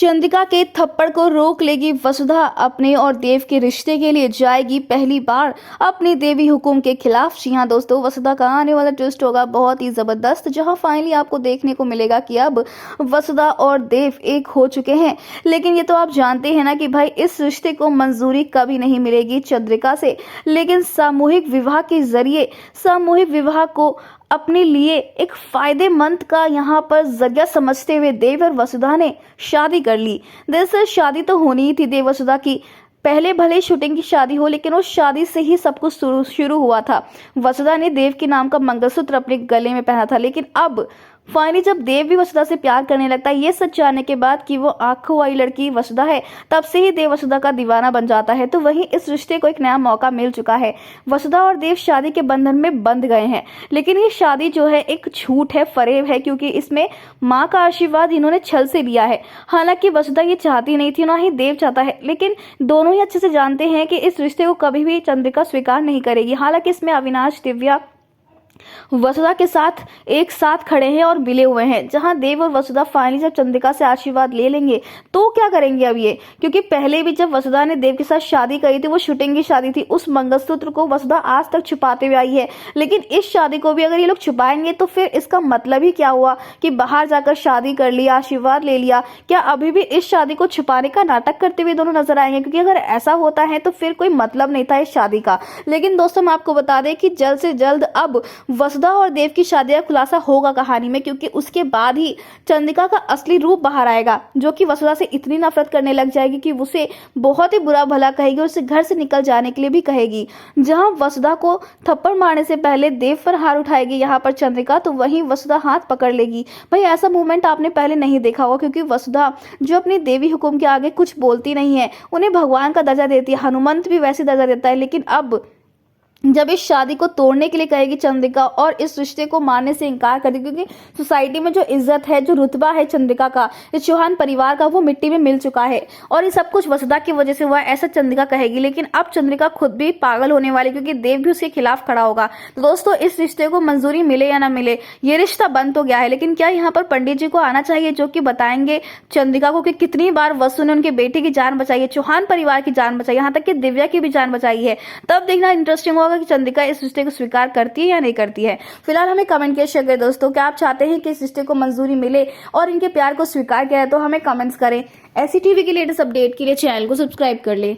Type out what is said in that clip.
चंद्रिका के थप्पड़ को रोक लेगी वसुधा। अपने और देव के रिश्ते के लिए जाएगी पहली बार अपने देवी हुकुम के खिलाफ। जी हाँ दोस्तों, वसुधा का आने वाला ट्विस्ट होगा बहुत ही जबरदस्त, जहां फाइनली आपको देखने को मिलेगा कि अब वसुधा और देव एक हो चुके हैं। लेकिन ये तो आप जानते हैं ना कि भाई इस रिश्ते को मंजूरी कभी नहीं मिलेगी चंद्रिका से। लेकिन सामूहिक विवाह के जरिए सामूहिक विवाह को अपने लिए एक फायदेमंद का यहाँ पर जरिया समझते हुए देव और वसुधा ने शादी कर ली। दरअसल शादी तो होनी ही थी देव वसुधा की। पहले भले शूटिंग की शादी हो, लेकिन उस शादी से ही सब कुछ शुरू हुआ था। वसुधा ने देव के नाम का मंगलसूत्र अपने गले में पहना था, लेकिन अब फाइनली जब देव भी वसुधा से प्यार करने लगता है, ये सच जानने के बाद कि वो आंखों वाली लड़की वसुधा है, तब से ही देव वसुधा का दीवाना बन जाता है। तो वहीं इस रिश्ते को एक नया मौका मिल चुका है। वसुधा और देव शादी के बंधन में बंध गए हैं, लेकिन ये शादी जो है एक झूठ है, फरेब है, क्योंकि इसमें माँ का आशीर्वाद इन्होंने छल से लिया है। हालांकि वसुधा ये चाहती नहीं थी, ना ही देव चाहता है, लेकिन दोनों ही अच्छे से जानते हैं कि इस रिश्ते को कभी भी चंद्रिका स्वीकार नहीं करेगी। हालांकि इसमें अविनाश, दिव्या वसुधा के साथ एक साथ खड़े हैं और मिले हुए हैं। जहां देव और वसुधा फाइनली जब चंद्रिका से आशीर्वाद ले लेंगे तो क्या करेंगे अब ये, क्योंकि पहले भी जब वसुधा ने देव के साथ शादी करी थी, वो शूटिंग की शादी थी, उस मंगलसूत्र को वसुधा आज तक छुपाते हुए आई है। लेकिन इस शादी को भी अगर ये लोग छुपाएंगे तो फिर इसका मतलब ही क्या हुआ कि बाहर जाकर शादी कर लिया, आशीर्वाद ले लिया। क्या अभी भी इस शादी को छुपाने का नाटक करते हुए दोनों नजर आएंगे? क्योंकि अगर ऐसा होता है तो फिर कोई मतलब नहीं था इस शादी का। लेकिन दोस्तों, मैं आपको बता दें कि जल्द से जल्द अब वसुधा और देव की शादी का खुलासा होगा कहानी में, क्योंकि उसके बाद ही चंद्रिका का असली रूप बाहर आएगा, जो कि वसुधा से इतनी नफरत करने लग जाएगी कि उसे बहुत ही बुरा भला कहेगी और उसे घर से निकल जाने के लिए भी कहेगी। जहां वसुधा को थप्पड़ मारने से पहले देव पर हाथ उठाएगी यहाँ पर चंद्रिका, तो वहीं वसुधा हाथ पकड़ लेगी। भाई ऐसा मूवमेंट आपने पहले नहीं देखा होगा, क्योंकि वसुधा जो अपनी देवी हुकुम के आगे कुछ बोलती नहीं है, उन्हें भगवान का दर्जा देती है, हनुमंत भी वैसे दर्जा देता है। लेकिन अब जब इस शादी को तोड़ने के लिए कहेगी चंद्रिका और इस रिश्ते को मानने से इनकार कर देगी, क्योंकि सोसाइटी में जो इज्जत है, जो रुतबा है चंद्रिका का, इस चौहान परिवार का, वो मिट्टी में मिल चुका है और ये सब कुछ वसुधा की वजह से हुआ, ऐसा चंद्रिका कहेगी। लेकिन अब चंद्रिका खुद भी पागल होने वाली, क्योंकि देव भी उसके खिलाफ खड़ा होगा। तो दोस्तों, इस रिश्ते को मंजूरी मिले या ना मिले, ये रिश्ता बन तो गया है, लेकिन क्या यहाँ पर पंडित जी को आना चाहिए, जो कि बताएंगे चंद्रिका को कि कितनी बार वसु ने उनके बेटे की जान बचाई है, चौहान परिवार की जान बचाई, यहाँ तक कि दिव्या की भी जान बचाई है। तब देखना इंटरेस्टिंग होगा कि चंद्रिका इस रिश्ते को स्वीकार करती है या नहीं करती है। फिलहाल हमें कमेंट किया शेयर करें दोस्तों, क्या आप चाहते हैं कि इस रिश्ते को मंजूरी मिले और इनके प्यार को स्वीकार किया जाए? तो हमें कमेंट्स करें। ऐसी टीवी के लेटेस्ट अपडेट के लिए चैनल को सब्सक्राइब कर ले।